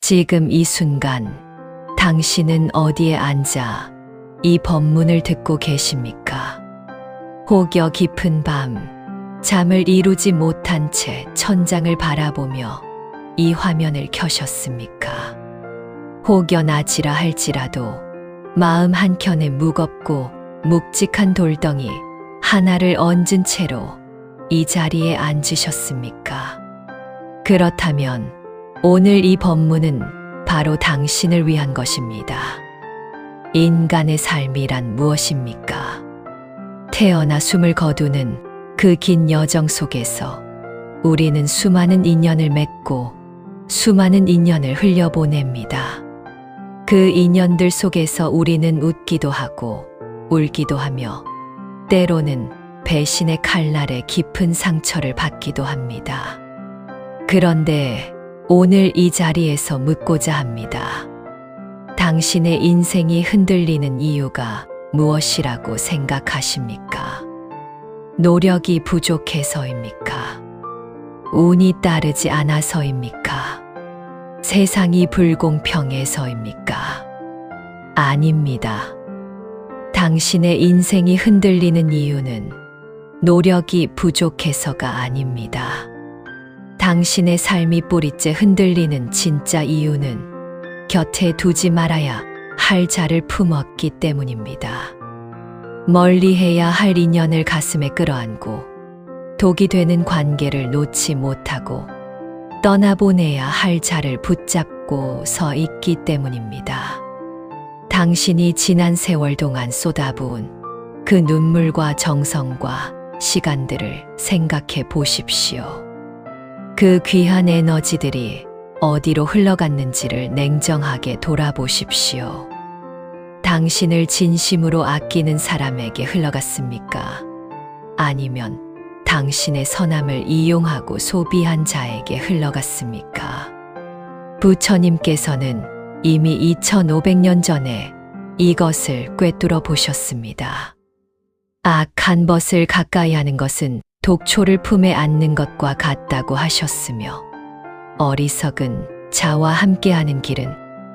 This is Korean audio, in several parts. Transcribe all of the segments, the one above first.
지금 이 순간 당신은 어디에 앉아 이 법문을 듣고 계십니까? 혹여 깊은 밤 잠을 이루지 못한 채 천장을 바라보며 이 화면을 켜셨습니까? 혹여 낮이라 할지라도 마음 한켠에 무겁고 묵직한 돌덩이 하나를 얹은 채로 이 자리에 앉으셨습니까? 그렇다면 오늘 이 법문은 바로 당신을 위한 것입니다. 인간의 삶이란 무엇입니까? 태어나 숨을 거두는 그 긴 여정 속에서 우리는 수많은 인연을 맺고 수많은 인연을 흘려보냅니다. 그 인연들 속에서 우리는 웃기도 하고 울기도 하며 때로는 배신의 칼날에 깊은 상처를 받기도 합니다. 그런데 오늘 이 자리에서 묻고자 합니다. 당신의 인생이 흔들리는 이유가 무엇이라고 생각하십니까? 노력이 부족해서입니까? 운이 따르지 않아서입니까? 세상이 불공평해서입니까? 아닙니다. 당신의 인생이 흔들리는 이유는 노력이 부족해서가 아닙니다. 당신의 삶이 뿌리째 흔들리는 진짜 이유는 곁에 두지 말아야 할 자를 품었기 때문입니다. 멀리해야 할 인연을 가슴에 끌어안고 독이 되는 관계를 놓지 못하고 떠나보내야 할 자를 붙잡고 서 있기 때문입니다. 당신이 지난 세월 동안 쏟아부은 그 눈물과 정성과 시간들을 생각해 보십시오. 그 귀한 에너지들이 어디로 흘러갔는지를 냉정하게 돌아보십시오. 당신을 진심으로 아끼는 사람에게 흘러갔습니까? 아니면 당신의 선함을 이용하고 소비한 자에게 흘러갔습니까? 부처님께서는 이미 2500년 전에 이것을 꿰뚫어 보셨습니다. 악한 벗을 가까이 하는 것은 독초를 품에 안는 것과 같다고 하셨으며 어리석은 자와 함께하는 길은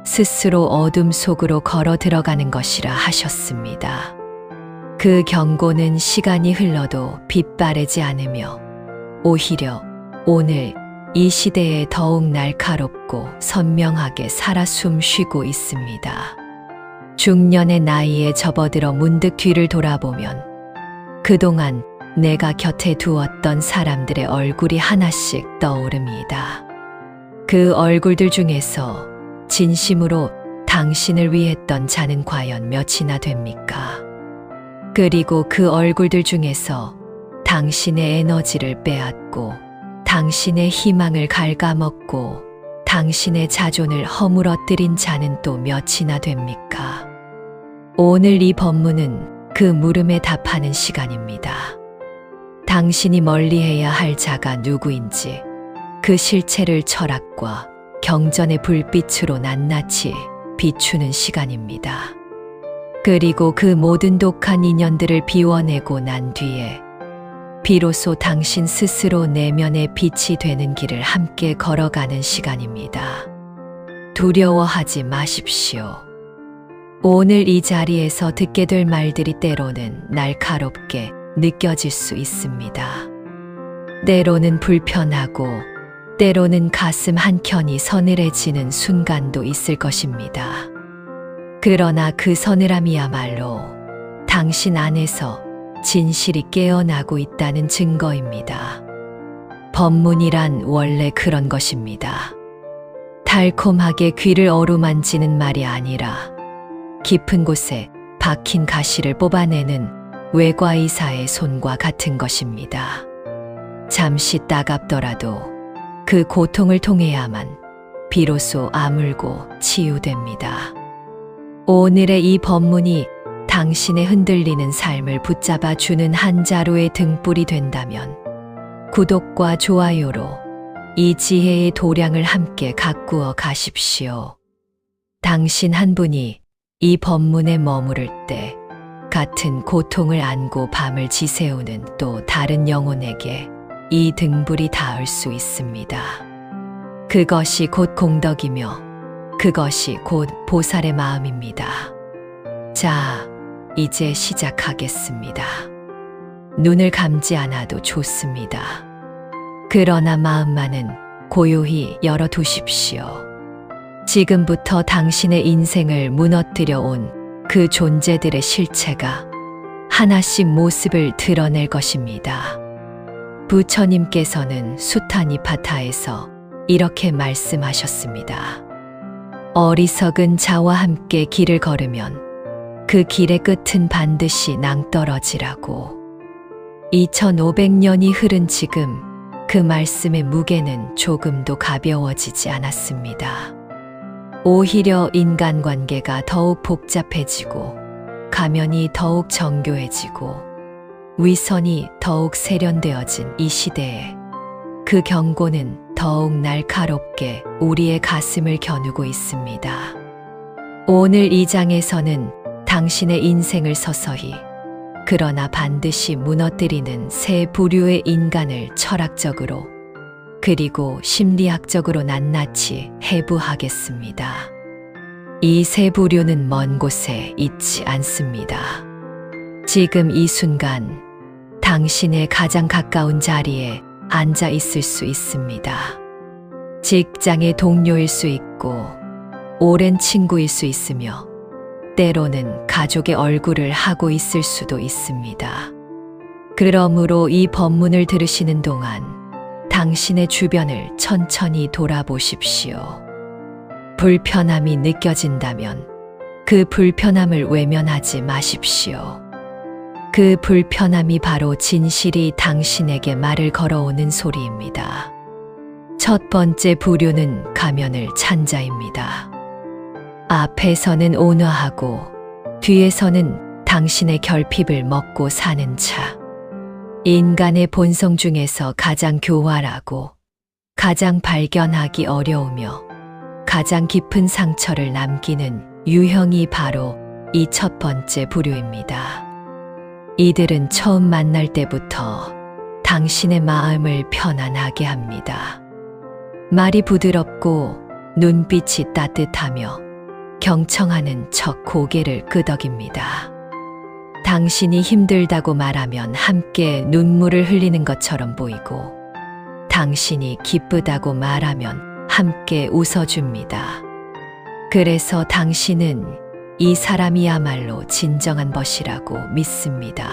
스스로 어둠 속으로 걸어 들어가는 것이라 하셨습니다. 그 경고는 시간이 흘러도 빛바래지 않으며 오히려 오늘 이 시대에 더욱 날카롭고 선명하게 살아 숨쉬고 있습니다. 중년의 나이에 접어들어 문득 뒤를 돌아보면 그동안 내가 곁에 두었던 사람들의 얼굴이 하나씩 떠오릅니다. 그 얼굴들 중에서 진심으로 당신을 위했던 자는 과연 몇이나 됩니까? 그리고 그 얼굴들 중에서 당신의 에너지를 빼앗고 당신의 희망을 갉아먹고 당신의 자존을 허물어뜨린 자는 또 몇이나 됩니까? 오늘 이 법문은 그 물음에 답하는 시간입니다. 당신이 멀리해야 할 자가 누구인지 그 실체를 철학과 경전의 불빛으로 낱낱이 비추는 시간입니다. 그리고 그 모든 독한 인연들을 비워내고 난 뒤에 비로소 당신 스스로 내면의 빛이 되는 길을 함께 걸어가는 시간입니다. 두려워하지 마십시오. 오늘 이 자리에서 듣게 될 말들이 때로는 날카롭게 느껴질 수 있습니다. 때로는 불편하고 때로는 가슴 한켠이 서늘해지는 순간도 있을 것입니다. 그러나 그 서늘함이야말로 당신 안에서 진실이 깨어나고 있다는 증거입니다. 법문이란 원래 그런 것입니다. 달콤하게 귀를 어루만지는 말이 아니라 깊은 곳에 박힌 가시를 뽑아내는 외과의사의 손과 같은 것입니다. 잠시 따갑더라도 그 고통을 통해야만 비로소 아물고 치유됩니다. 오늘의 이 법문이 당신의 흔들리는 삶을 붙잡아 주는 한 자루의 등불이 된다면 구독과 좋아요로 이 지혜의 도량을 함께 가꾸어 가십시오. 당신 한 분이 이 법문에 머무를 때 같은 고통을 안고 밤을 지새우는 또 다른 영혼에게 이 등불이 닿을 수 있습니다. 그것이 곧 공덕이며 그것이 곧 보살의 마음입니다. 자, 이제 시작하겠습니다. 눈을 감지 않아도 좋습니다. 그러나 마음만은 고요히 열어두십시오. 지금부터 당신의 인생을 무너뜨려 온 그 존재들의 실체가 하나씩 모습을 드러낼 것입니다. 부처님께서는 수타니파타에서 이렇게 말씀하셨습니다. 어리석은 자와 함께 길을 걸으면 그 길의 끝은 반드시 낭떠러지라고. 2500년이 흐른 지금 그 말씀의 무게는 조금도 가벼워지지 않았습니다. 오히려 인간관계가 더욱 복잡해지고 가면이 더욱 정교해지고 위선이 더욱 세련되어진 이 시대에 그 경고는 더욱 날카롭게 우리의 가슴을 겨누고 있습니다. 오늘 이 장에서는 당신의 인생을 서서히 그러나 반드시 무너뜨리는 세 부류의 인간을 철학적으로 그리고 심리학적으로 낱낱이 해부하겠습니다. 이 세 부류는 먼 곳에 있지 않습니다. 지금 이 순간 당신의 가장 가까운 자리에 앉아 있을 수 있습니다. 직장의 동료일 수 있고 오랜 친구일 수 있으며 때로는 가족의 얼굴을 하고 있을 수도 있습니다. 그러므로 이 법문을 들으시는 동안 당신의 주변을 천천히 돌아보십시오. 불편함이 느껴진다면 그 불편함을 외면하지 마십시오. 그 불편함이 바로 진실이 당신에게 말을 걸어오는 소리입니다. 첫 번째 부류는 가면을 찬 자입니다. 앞에서는 온화하고 뒤에서는 당신의 결핍을 먹고 사는 자. 인간의 본성 중에서 가장 교활하고 가장 발견하기 어려우며 가장 깊은 상처를 남기는 유형이 바로 이 첫 번째 부류입니다. 이들은 처음 만날 때부터 당신의 마음을 편안하게 합니다. 말이 부드럽고 눈빛이 따뜻하며 경청하는 척 고개를 끄덕입니다. 당신이 힘들다고 말하면 함께 눈물을 흘리는 것처럼 보이고 당신이 기쁘다고 말하면 함께 웃어줍니다. 그래서 당신은 이 사람이야말로 진정한 벗이라고 믿습니다.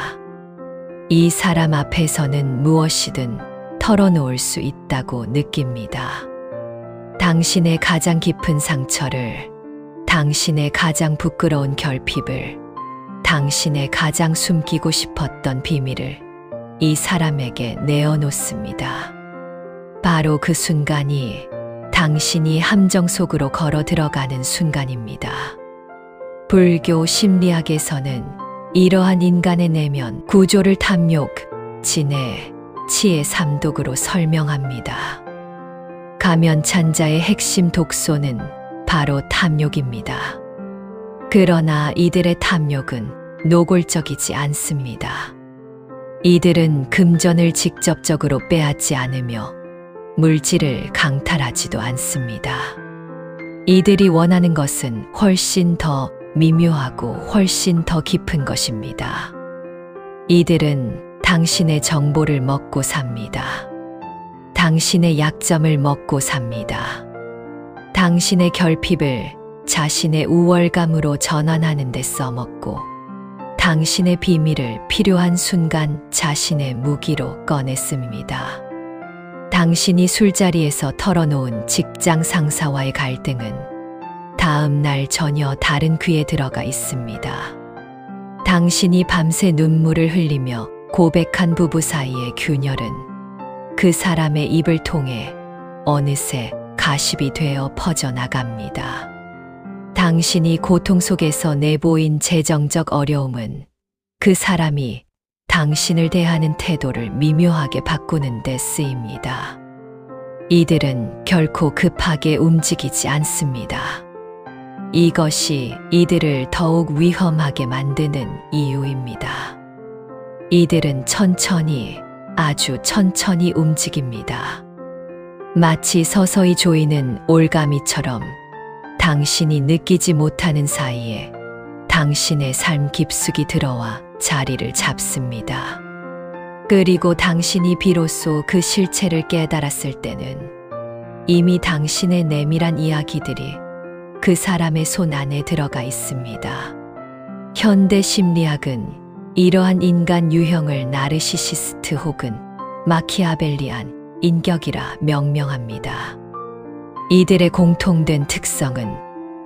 이 사람 앞에서는 무엇이든 털어놓을 수 있다고 느낍니다. 당신의 가장 깊은 상처를, 당신의 가장 부끄러운 결핍을, 당신의 가장 숨기고 싶었던 비밀을 이 사람에게 내어놓습니다. 바로 그 순간이 당신이 함정 속으로 걸어 들어가는 순간입니다. 불교 심리학에서는 이러한 인간의 내면 구조를 탐욕, 진해, 치의 삼독으로 설명합니다. 가면 찬 자의 핵심 독소는 바로 탐욕입니다. 그러나 이들의 탐욕은 노골적이지 않습니다. 이들은 금전을 직접적으로 빼앗지 않으며 물질을 강탈하지도 않습니다. 이들이 원하는 것은 훨씬 더 미묘하고 훨씬 더 깊은 것입니다. 이들은 당신의 정보를 먹고 삽니다. 당신의 약점을 먹고 삽니다. 당신의 결핍을 자신의 우월감으로 전환하는 데 써먹고 당신의 비밀을 필요한 순간 자신의 무기로 꺼냈습니다. 당신이 술자리에서 털어놓은 직장 상사와의 갈등은 다음 날 전혀 다른 귀에 들어가 있습니다. 당신이 밤새 눈물을 흘리며 고백한 부부 사이의 균열은 그 사람의 입을 통해 어느새 가십이 되어 퍼져나갑니다. 당신이 고통 속에서 내보인 재정적 어려움은 그 사람이 당신을 대하는 태도를 미묘하게 바꾸는 데 쓰입니다. 이들은 결코 급하게 움직이지 않습니다. 이것이 이들을 더욱 위험하게 만드는 이유입니다. 이들은 천천히, 아주 천천히 움직입니다. 마치 서서히 조이는 올가미처럼 당신이 느끼지 못하는 사이에 당신의 삶 깊숙이 들어와 자리를 잡습니다. 그리고 당신이 비로소 그 실체를 깨달았을 때는 이미 당신의 내밀한 이야기들이 그 사람의 손 안에 들어가 있습니다. 현대 심리학은 이러한 인간 유형을 나르시시스트 혹은 마키아벨리안 인격이라 명명합니다. 이들의 공통된 특성은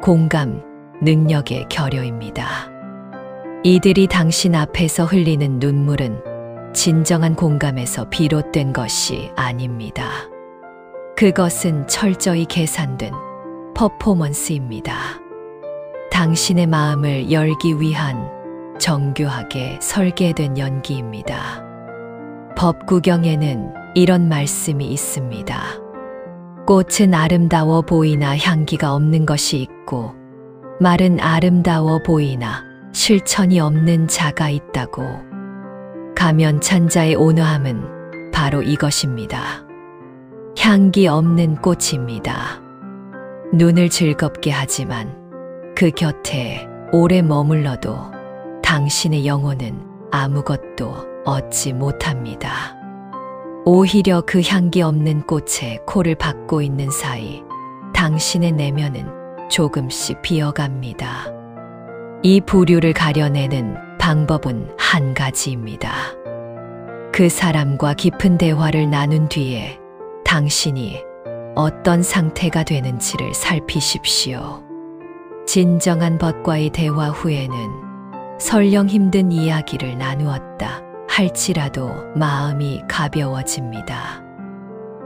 공감, 능력의 결여입니다. 이들이 당신 앞에서 흘리는 눈물은 진정한 공감에서 비롯된 것이 아닙니다. 그것은 철저히 계산된 퍼포먼스입니다. 당신의 마음을 열기 위한 정교하게 설계된 연기입니다. 법구경에는 이런 말씀이 있습니다. 꽃은 아름다워 보이나 향기가 없는 것이 있고 말은 아름다워 보이나 실천이 없는 자가 있다고. 가면찬 자의 온화함은 바로 이것입니다. 향기 없는 꽃입니다. 눈을 즐겁게 하지만 그 곁에 오래 머물러도 당신의 영혼은 아무것도 얻지 못합니다. 오히려 그 향기 없는 꽃에 코를 박고 있는 사이 당신의 내면은 조금씩 비어갑니다. 이 부류를 가려내는 방법은 한 가지입니다. 그 사람과 깊은 대화를 나눈 뒤에 당신이 어떤 상태가 되는지를 살피십시오. 진정한 벗과의 대화 후에는 설령 힘든 이야기를 나누었다 할지라도 마음이 가벼워집니다.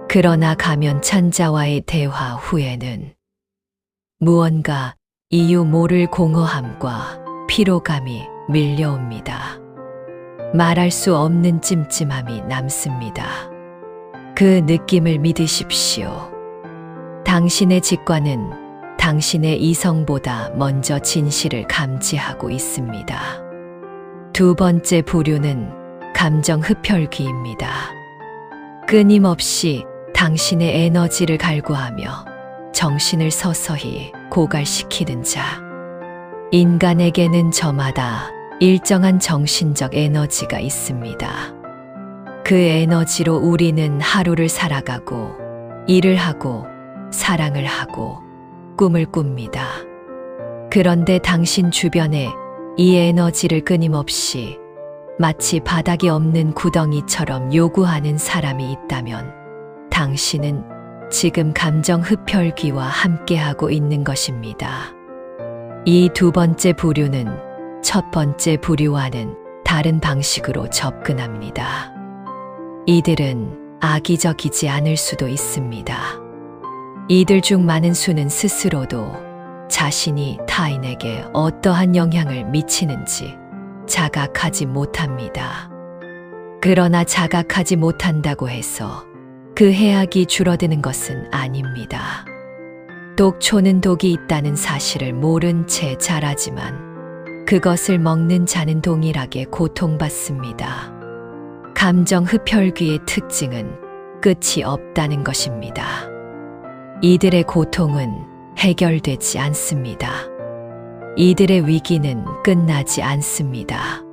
그러나 가면찬 자와의 대화 후에는 무언가 이유 모를 공허함과 피로감이 밀려옵니다. 말할 수 없는 찜찜함이 남습니다. 그 느낌을 믿으십시오. 당신의 직관은 당신의 이성보다 먼저 진실을 감지하고 있습니다. 두 번째 부류는 감정 흡혈귀입니다. 끊임없이 당신의 에너지를 갈구하며 정신을 서서히 고갈시키는 자. 인간에게는 저마다 일정한 정신적 에너지가 있습니다. 그 에너지로 우리는 하루를 살아가고 일을 하고 사랑을 하고 꿈을 꿉니다. 그런데 당신 주변에 이 에너지를 끊임없이 마치 바닥이 없는 구덩이처럼 요구하는 사람이 있다면 당신은 지금 감정 흡혈귀와 함께하고 있는 것입니다. 이 두 번째 부류는 첫 번째 부류와는 다른 방식으로 접근합니다. 이들은 악의적이지 않을 수도 있습니다. 이들 중 많은 수는 스스로도 자신이 타인에게 어떠한 영향을 미치는지 자각하지 못합니다. 그러나 자각하지 못한다고 해서 그 해악이 줄어드는 것은 아닙니다. 독초는 독이 있다는 사실을 모른 채 자라지만 그것을 먹는 자는 동일하게 고통받습니다. 감정 흡혈귀의 특징은 끝이 없다는 것입니다. 이들의 고통은 해결되지 않습니다. 이들의 위기는 끝나지 않습니다.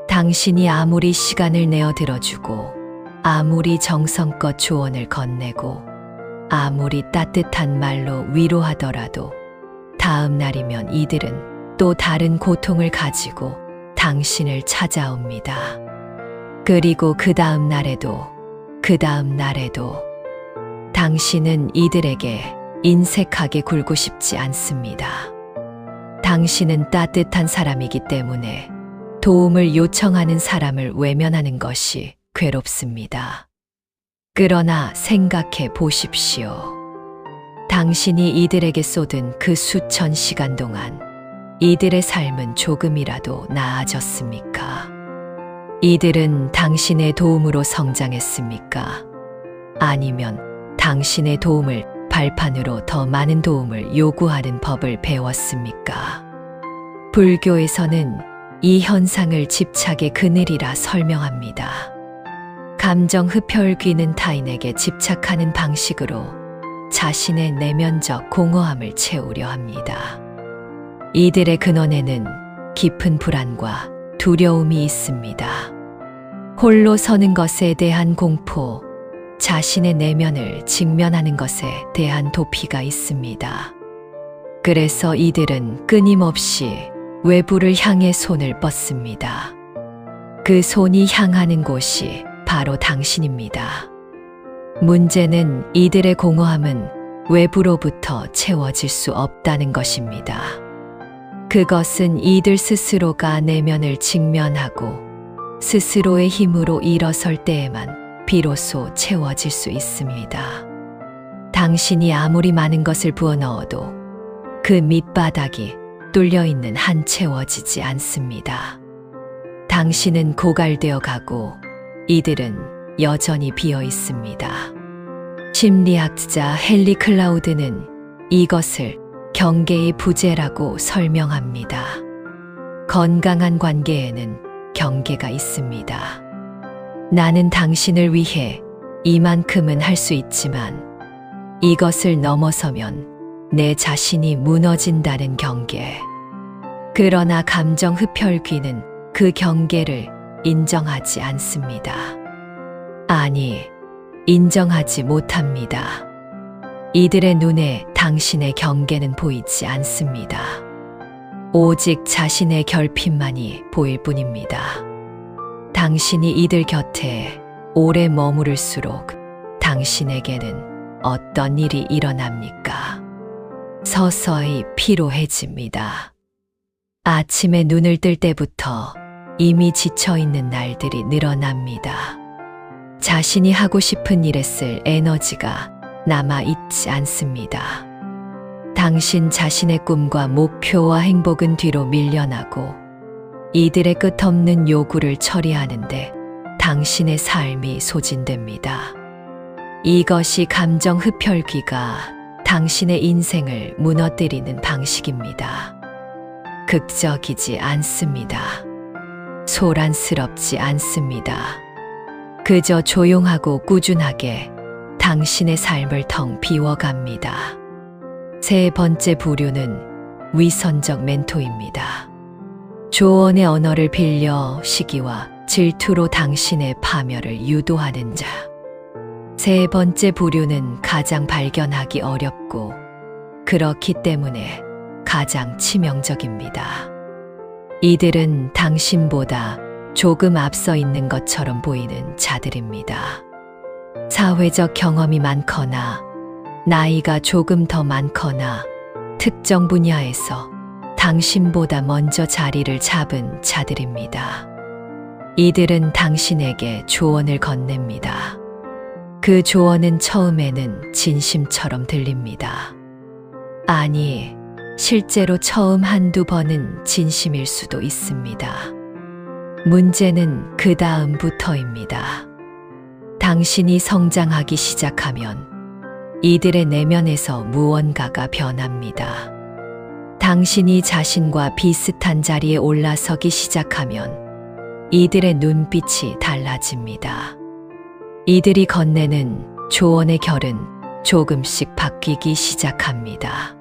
당신이 아무리 시간을 내어 들어주고 아무리 정성껏 조언을 건네고 아무리 따뜻한 말로 위로하더라도 다음 날이면 이들은 또 다른 고통을 가지고 당신을 찾아옵니다. 그리고 그 다음 날에도 그 다음 날에도 당신은 이들에게 인색하게 굴고 싶지 않습니다. 당신은 따뜻한 사람이기 때문에 도움을 요청하는 사람을 외면하는 것이 괴롭습니다. 그러나 생각해 보십시오. 당신이 이들에게 쏟은 그 수천 시간 동안 이들의 삶은 조금이라도 나아졌습니까? 이들은 당신의 도움으로 성장했습니까? 아니면 당신의 도움을 발판으로 더 많은 도움을 요구하는 법을 배웠습니까? 불교에서는 이 현상을 집착의 그늘이라 설명합니다. 감정 흡혈귀는 타인에게 집착하는 방식으로 자신의 내면적 공허함을 채우려 합니다. 이들의 근원에는 깊은 불안과 두려움이 있습니다. 홀로 서는 것에 대한 공포, 자신의 내면을 직면하는 것에 대한 도피가 있습니다. 그래서 이들은 끊임없이 외부를 향해 손을 뻗습니다. 그 손이 향하는 곳이 바로 당신입니다. 문제는 이들의 공허함은 외부로부터 채워질 수 없다는 것입니다. 그것은 이들 스스로가 내면을 직면하고 스스로의 힘으로 일어설 때에만 비로소 채워질 수 있습니다. 당신이 아무리 많은 것을 부어넣어도 그 밑바닥이 뚫려있는 한 채워지지 않습니다. 당신은 고갈되어 가고 이들은 여전히 비어 있습니다. 심리학자 헨리 클라우드는 이것을 경계의 부재라고 설명합니다. 건강한 관계에는 경계가 있습니다. 나는 당신을 위해 이만큼은 할 수 있지만 이것을 넘어서면 내 자신이 무너진다는 경계. 그러나 감정 흡혈귀는 그 경계를 인정하지 않습니다. 아니, 인정하지 못합니다. 이들의 눈에 당신의 경계는 보이지 않습니다. 오직 자신의 결핍만이 보일 뿐입니다. 당신이 이들 곁에 오래 머무를수록 당신에게는 어떤 일이 일어납니까? 서서히 피로해집니다. 아침에 눈을 뜰 때부터 이미 지쳐있는 날들이 늘어납니다. 자신이 하고 싶은 일에 쓸 에너지가 남아있지 않습니다. 당신 자신의 꿈과 목표와 행복은 뒤로 밀려나고 이들의 끝없는 요구를 처리하는데 당신의 삶이 소진됩니다. 이것이 감정 흡혈귀가 당신의 인생을 무너뜨리는 방식입니다. 극적이지 않습니다. 소란스럽지 않습니다. 그저 조용하고 꾸준하게 당신의 삶을 텅 비워갑니다. 세 번째 부류는 위선적 멘토입니다. 조언의 언어를 빌려 시기와 질투로 당신의 파멸을 유도하는 자. 세 번째 부류는 가장 발견하기 어렵고 그렇기 때문에 가장 치명적입니다. 이들은 당신보다 조금 앞서 있는 것처럼 보이는 자들입니다. 사회적 경험이 많거나 나이가 조금 더 많거나 특정 분야에서 당신보다 먼저 자리를 잡은 자들입니다. 이들은 당신에게 조언을 건넵니다. 그 조언은 처음에는 진심처럼 들립니다. 아니, 실제로 처음 한두 번은 진심일 수도 있습니다. 문제는 그 다음부터입니다. 당신이 성장하기 시작하면 이들의 내면에서 무언가가 변합니다. 당신이 자신과 비슷한 자리에 올라서기 시작하면 이들의 눈빛이 달라집니다. 이들이 건네는 조언의 결은 조금씩 바뀌기 시작합니다.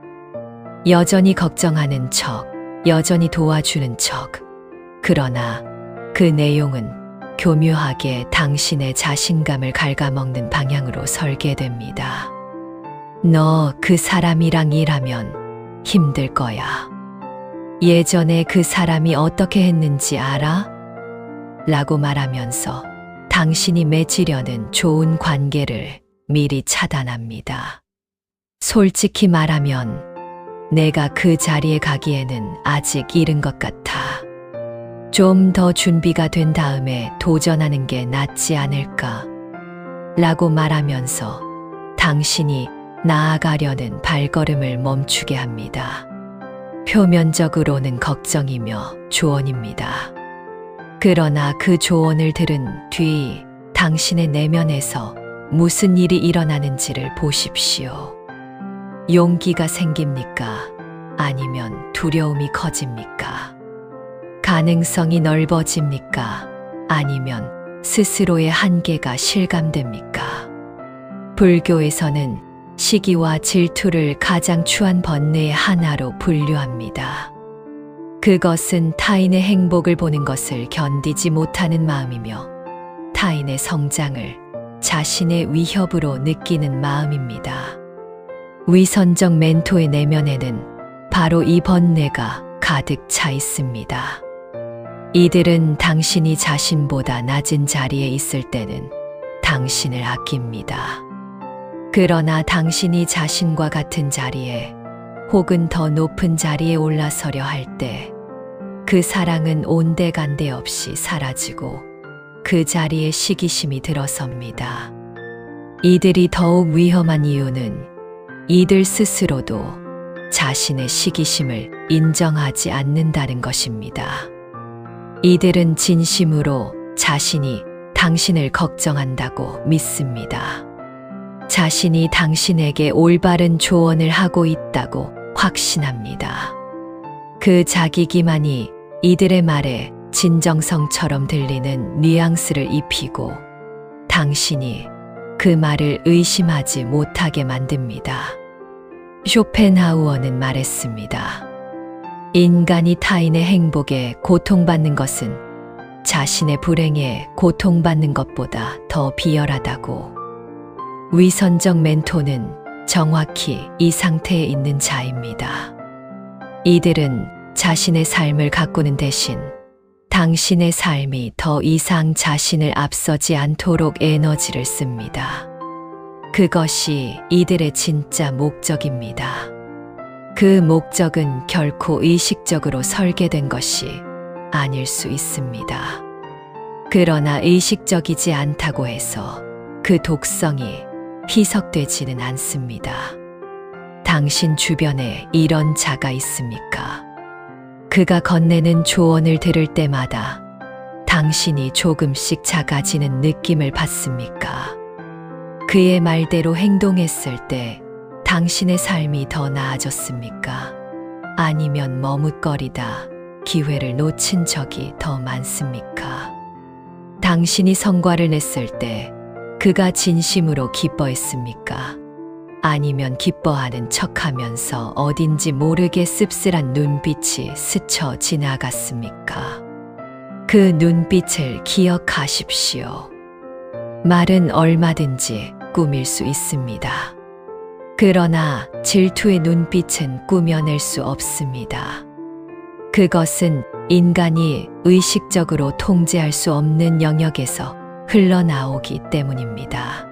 여전히 걱정하는 척, 여전히 도와주는 척. 그러나 그 내용은 교묘하게 당신의 자신감을 갉아먹는 방향으로 설계됩니다. 너 그 사람이랑 일하면 힘들 거야. 예전에 그 사람이 어떻게 했는지 알아? 라고 말하면서 당신이 맺으려는 좋은 관계를 미리 차단합니다. 솔직히 말하면 내가 그 자리에 가기에는 아직 이른 것 같아. 좀 더 준비가 된 다음에 도전하는 게 낫지 않을까? 라고 말하면서 당신이 나아가려는 발걸음을 멈추게 합니다. 표면적으로는 걱정이며 조언입니다. 그러나 그 조언을 들은 뒤 당신의 내면에서 무슨 일이 일어나는지를 보십시오. 용기가 생깁니까? 아니면 두려움이 커집니까? 가능성이 넓어집니까? 아니면 스스로의 한계가 실감됩니까? 불교에서는 시기와 질투를 가장 추한 번뇌의 하나로 분류합니다. 그것은 타인의 행복을 보는 것을 견디지 못하는 마음이며 타인의 성장을 자신의 위협으로 느끼는 마음입니다. 위선적 멘토의 내면에는 바로 이 번뇌가 가득 차 있습니다. 이들은 당신이 자신보다 낮은 자리에 있을 때는 당신을 아낍니다. 그러나 당신이 자신과 같은 자리에 혹은 더 높은 자리에 올라서려 할 때 그 사랑은 온데간데 없이 사라지고 그 자리에 시기심이 들어섭니다. 이들이 더욱 위험한 이유는 이들 스스로도 자신의 시기심을 인정하지 않는다는 것입니다. 이들은 진심으로 자신이 당신을 걱정한다고 믿습니다. 자신이 당신에게 올바른 조언을 하고 있다고 확신합니다. 그 자기 기만이 이들의 말에 진정성처럼 들리는 뉘앙스를 입히고 당신이 그 말을 의심하지 못하게 만듭니다. 쇼펜하우어는 말했습니다. 인간이 타인의 행복에 고통받는 것은 자신의 불행에 고통받는 것보다 더 비열하다고. 위선적 멘토는 정확히 이 상태에 있는 자입니다. 이들은 자신의 삶을 가꾸는 대신 당신의 삶이 더 이상 자신을 앞서지 않도록 에너지를 씁니다. 그것이 이들의 진짜 목적입니다. 그 목적은 결코 의식적으로 설계된 것이 아닐 수 있습니다. 그러나 의식적이지 않다고 해서 그 독성이 희석되지는 않습니다. 당신 주변에 이런 자가 있습니까? 그가 건네는 조언을 들을 때마다 당신이 조금씩 작아지는 느낌을 받습니까? 그의 말대로 행동했을 때 당신의 삶이 더 나아졌습니까? 아니면 머뭇거리다 기회를 놓친 적이 더 많습니까? 당신이 성과를 냈을 때 그가 진심으로 기뻐했습니까? 아니면 기뻐하는 척하면서 어딘지 모르게 씁쓸한 눈빛이 스쳐 지나갔습니까? 그 눈빛을 기억하십시오. 말은 얼마든지 꾸밀 수 있습니다. 그러나 질투의 눈빛은 꾸며낼 수 없습니다. 그것은 인간이 의식적으로 통제할 수 없는 영역에서 흘러나오기 때문입니다.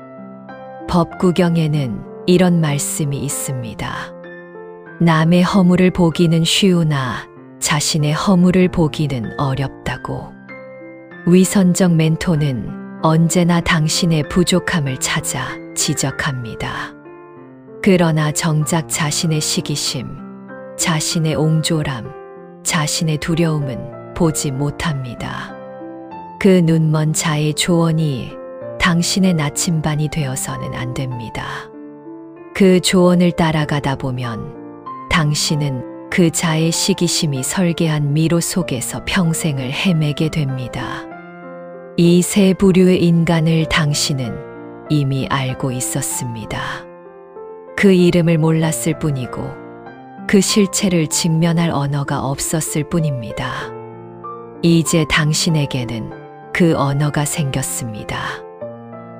법구경에는 이런 말씀이 있습니다. 남의 허물을 보기는 쉬우나 자신의 허물을 보기는 어렵다고. 위선적 멘토는 언제나 당신의 부족함을 찾아 지적합니다. 그러나 정작 자신의 시기심, 자신의 옹졸함, 자신의 두려움은 보지 못합니다. 그 눈먼 자의 조언이 당신의 나침반이 되어서는 안 됩니다. 그 조언을 따라가다 보면 당신은 그 자의 시기심이 설계한 미로 속에서 평생을 헤매게 됩니다. 이 세 부류의 인간을 당신은 이미 알고 있었습니다. 그 이름을 몰랐을 뿐이고 그 실체를 직면할 언어가 없었을 뿐입니다. 이제 당신에게는 그 언어가 생겼습니다.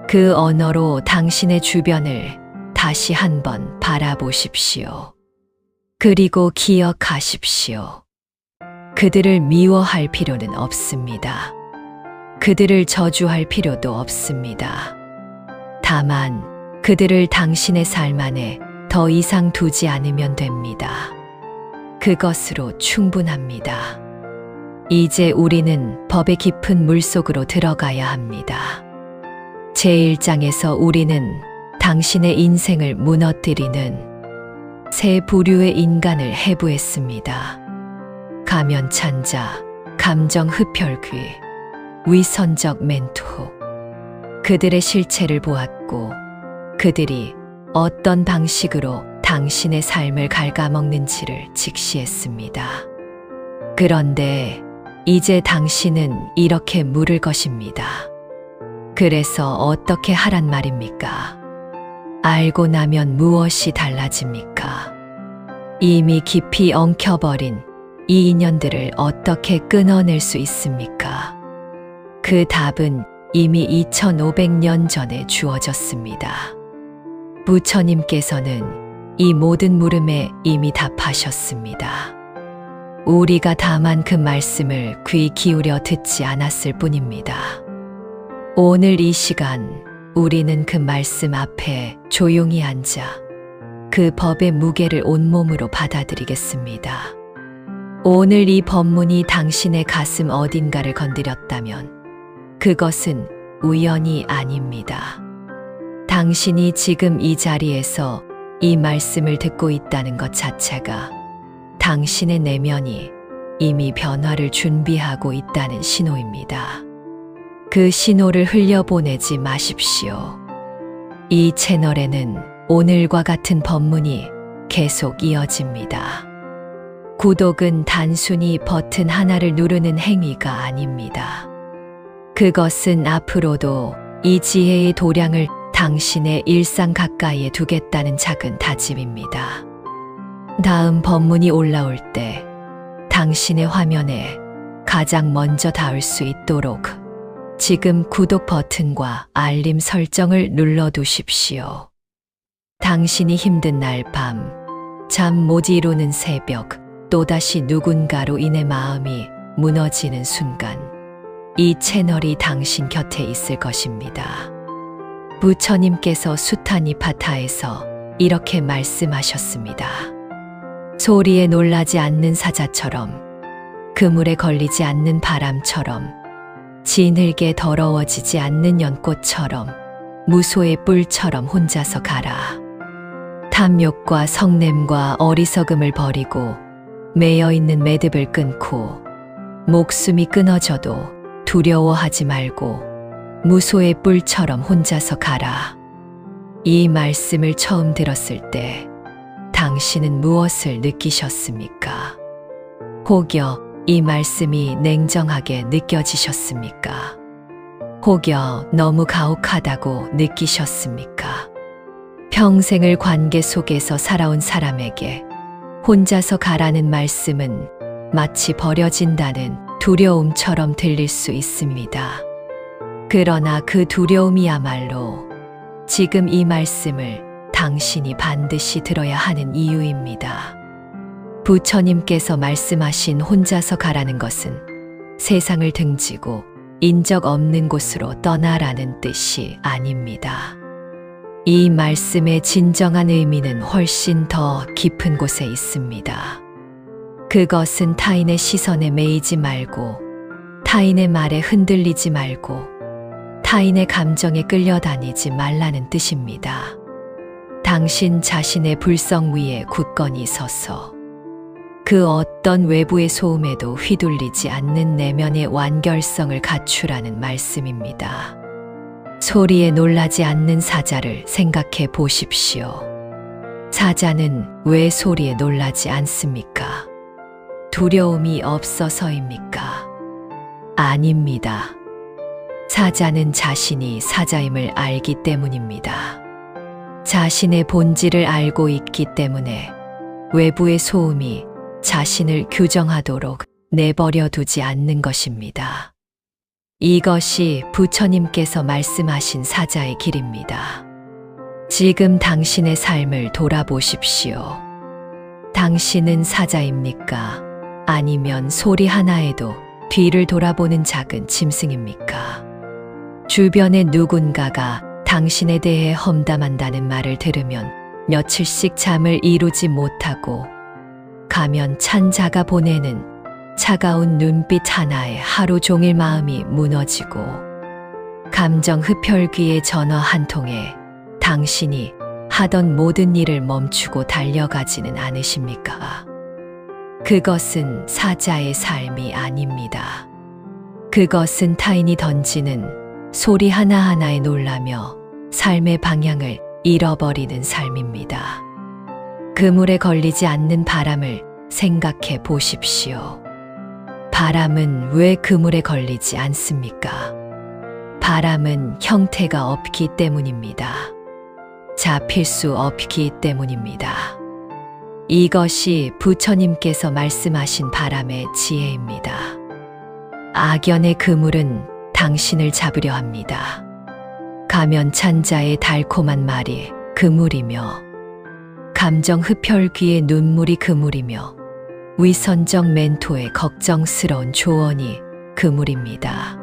그 언어로 당신의 주변을 다시 한번 바라보십시오. 그리고 기억하십시오. 그들을 미워할 필요는 없습니다. 그들을 저주할 필요도 없습니다. 다만 그들을 당신의 삶 안에 더 이상 두지 않으면 됩니다. 그것으로 충분합니다. 이제 우리는 법의 깊은 물속으로 들어가야 합니다. 제1장에서 우리는 당신의 인생을 무너뜨리는 세 부류의 인간을 해부했습니다. 가면찬 자, 감정 흡혈귀, 위선적 멘토. 그들의 실체를 보았고 그들이 어떤 방식으로 당신의 삶을 갉아먹는지를 직시했습니다. 그런데 이제 당신은 이렇게 물을 것입니다. 그래서 어떻게 하란 말입니까? 알고 나면 무엇이 달라집니까? 이미 깊이 엉켜버린 이 인연들을 어떻게 끊어낼 수 있습니까? 그 답은 이미 2500년 전에 주어졌습니다. 부처님께서는 이 모든 물음에 이미 답하셨습니다. 우리가 다만 그 말씀을 귀 기울여 듣지 않았을 뿐입니다. 오늘 이 시간 우리는 그 말씀 앞에 조용히 앉아 그 법의 무게를 온몸으로 받아들이겠습니다. 오늘 이 법문이 당신의 가슴 어딘가를 건드렸다면 그것은 우연이 아닙니다. 당신이 지금 이 자리에서 이 말씀을 듣고 있다는 것 자체가 당신의 내면이 이미 변화를 준비하고 있다는 신호입니다. 그 신호를 흘려보내지 마십시오. 이 채널에는 오늘과 같은 법문이 계속 이어집니다. 구독은 단순히 버튼 하나를 누르는 행위가 아닙니다. 그것은 앞으로도 이 지혜의 도량을 당신의 일상 가까이에 두겠다는 작은 다짐입니다. 다음 법문이 올라올 때 당신의 화면에 가장 먼저 닿을 수 있도록 지금 구독 버튼과 알림 설정을 눌러두십시오. 당신이 힘든 날 밤, 잠 못 이루는 새벽, 또다시 누군가로 인해 마음이 무너지는 순간, 이 채널이 당신 곁에 있을 것입니다. 부처님께서 수타니파타에서 이렇게 말씀하셨습니다. 소리에 놀라지 않는 사자처럼, 그물에 걸리지 않는 바람처럼, 진흙에 더러워지지 않는 연꽃처럼, 무소의 뿔처럼 혼자서 가라. 탐욕과 성냄과 어리석음을 버리고 매여있는 매듭을 끊고 목숨이 끊어져도 두려워하지 말고 무소의 뿔처럼 혼자서 가라. 이 말씀을 처음 들었을 때 당신은 무엇을 느끼셨습니까? 혹여 이 말씀이 냉정하게 느껴지셨습니까? 혹여 너무 가혹하다고 느끼셨습니까? 평생을 관계 속에서 살아온 사람에게 혼자서 가라는 말씀은 마치 버려진다는 두려움처럼 들릴 수 있습니다. 그러나 그 두려움이야말로 지금 이 말씀을 당신이 반드시 들어야 하는 이유입니다. 부처님께서 말씀하신 혼자서 가라는 것은 세상을 등지고 인적 없는 곳으로 떠나라는 뜻이 아닙니다. 이 말씀의 진정한 의미는 훨씬 더 깊은 곳에 있습니다. 그것은 타인의 시선에 매이지 말고, 타인의 말에 흔들리지 말고, 타인의 감정에 끌려다니지 말라는 뜻입니다. 당신 자신의 불성 위에 굳건히 서서 그 어떤 외부의 소음에도 휘둘리지 않는 내면의 완결성을 갖추라는 말씀입니다. 소리에 놀라지 않는 사자를 생각해 보십시오. 사자는 왜 소리에 놀라지 않습니까? 두려움이 없어서입니까? 아닙니다. 사자는 자신이 사자임을 알기 때문입니다. 자신의 본질을 알고 있기 때문에 외부의 소음이 자신을 규정하도록 내버려 두지 않는 것입니다. 이것이 부처님께서 말씀하신 사자의 길입니다. 지금 당신의 삶을 돌아보십시오. 당신은 사자입니까? 아니면 소리 하나에도 뒤를 돌아보는 작은 짐승입니까? 주변의 누군가가 당신에 대해 험담한다는 말을 들으면 며칠씩 잠을 이루지 못하고 가면 찬 자가 보내는 차가운 눈빛 하나에 하루 종일 마음이 무너지고 감정 흡혈귀의 전화 한 통에 당신이 하던 모든 일을 멈추고 달려가지는 않으십니까? 그것은 사자의 삶이 아닙니다. 그것은 타인이 던지는 소리 하나하나에 놀라며 삶의 방향을 잃어버리는 삶입니다. 그물에 걸리지 않는 바람을 생각해 보십시오. 바람은 왜 그물에 걸리지 않습니까? 바람은 형태가 없기 때문입니다. 잡힐 수 없기 때문입니다. 이것이 부처님께서 말씀하신 바람의 지혜입니다. 악연의 그물은 당신을 잡으려 합니다. 가면 찬자의 달콤한 말이 그물이며, 감정 흡혈귀의 눈물이 그물이며, 위선적 멘토의 걱정스러운 조언이 그물입니다.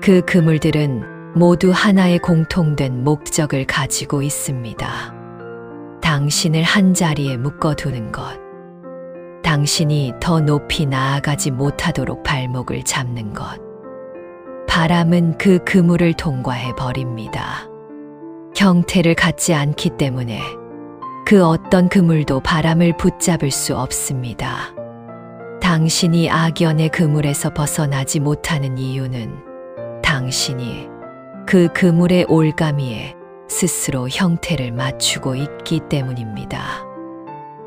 그 그물들은 모두 하나의 공통된 목적을 가지고 있습니다. 당신을 한 자리에 묶어두는 것, 당신이 더 높이 나아가지 못하도록 발목을 잡는 것. 바람은 그 그물을 통과해 버립니다. 형태를 갖지 않기 때문에 그 어떤 그물도 바람을 붙잡을 수 없습니다. 당신이 악연의 그물에서 벗어나지 못하는 이유는 당신이 그 그물의 올가미에 스스로 형태를 맞추고 있기 때문입니다.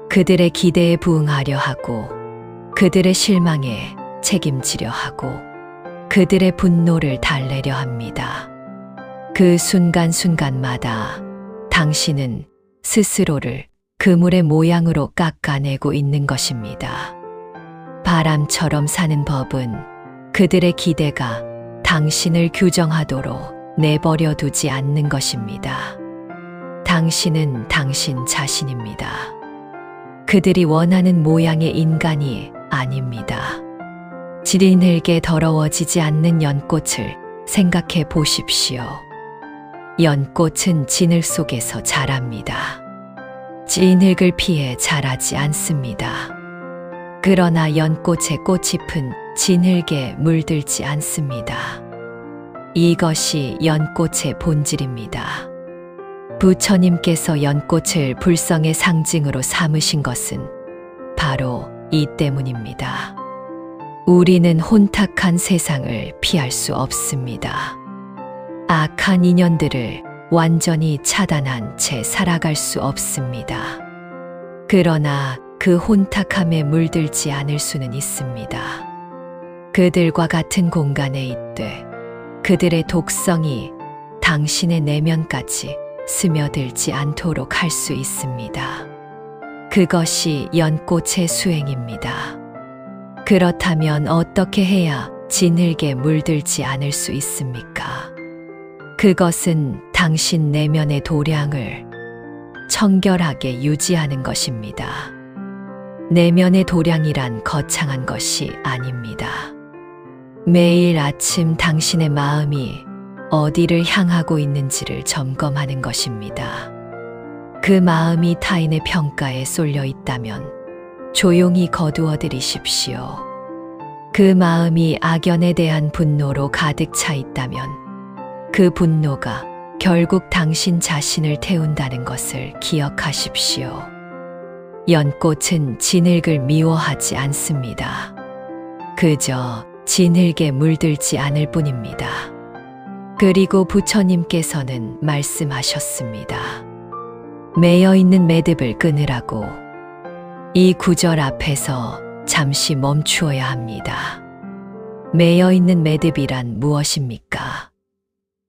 그들의 기대에 부응하려 하고, 그들의 실망에 책임지려 하고, 그들의 분노를 달래려 합니다. 그 순간순간마다 당신은 스스로를 그물의 모양으로 깎아내고 있는 것입니다. 바람처럼 사는 법은 그들의 기대가 당신을 규정하도록 내버려 두지 않는 것입니다. 당신은 당신 자신입니다. 그들이 원하는 모양의 인간이 아닙니다. 지리늘게 더러워지지 않는 연꽃을 생각해 보십시오. 연꽃은 진흙 속에서 자랍니다. 진흙을 피해 자라지 않습니다. 그러나 연꽃의 꽃잎은 진흙에 물들지 않습니다. 이것이 연꽃의 본질입니다. 부처님께서 연꽃을 불성의 상징으로 삼으신 것은 바로 이 때문입니다. 우리는 혼탁한 세상을 피할 수 없습니다. 악한 인연들을 완전히 차단한 채 살아갈 수 없습니다. 그러나 그 혼탁함에 물들지 않을 수는 있습니다. 그들과 같은 공간에 있되 그들의 독성이 당신의 내면까지 스며들지 않도록 할 수 있습니다. 그것이 연꽃의 수행입니다. 그렇다면 어떻게 해야 진흙에 물들지 않을 수 있습니까? 그것은 당신 내면의 도량을 청결하게 유지하는 것입니다. 내면의 도량이란 거창한 것이 아닙니다. 매일 아침 당신의 마음이 어디를 향하고 있는지를 점검하는 것입니다. 그 마음이 타인의 평가에 쏠려 있다면 조용히 거두어 들이십시오. 그 마음이 악연에 대한 분노로 가득 차 있다면 그 분노가 결국 당신 자신을 태운다는 것을 기억하십시오. 연꽃은 진흙을 미워하지 않습니다. 그저 진흙에 물들지 않을 뿐입니다. 그리고 부처님께서는 말씀하셨습니다. 매여 있는 매듭을 끊으라고. 이 구절 앞에서 잠시 멈추어야 합니다. 매여 있는 매듭이란 무엇입니까?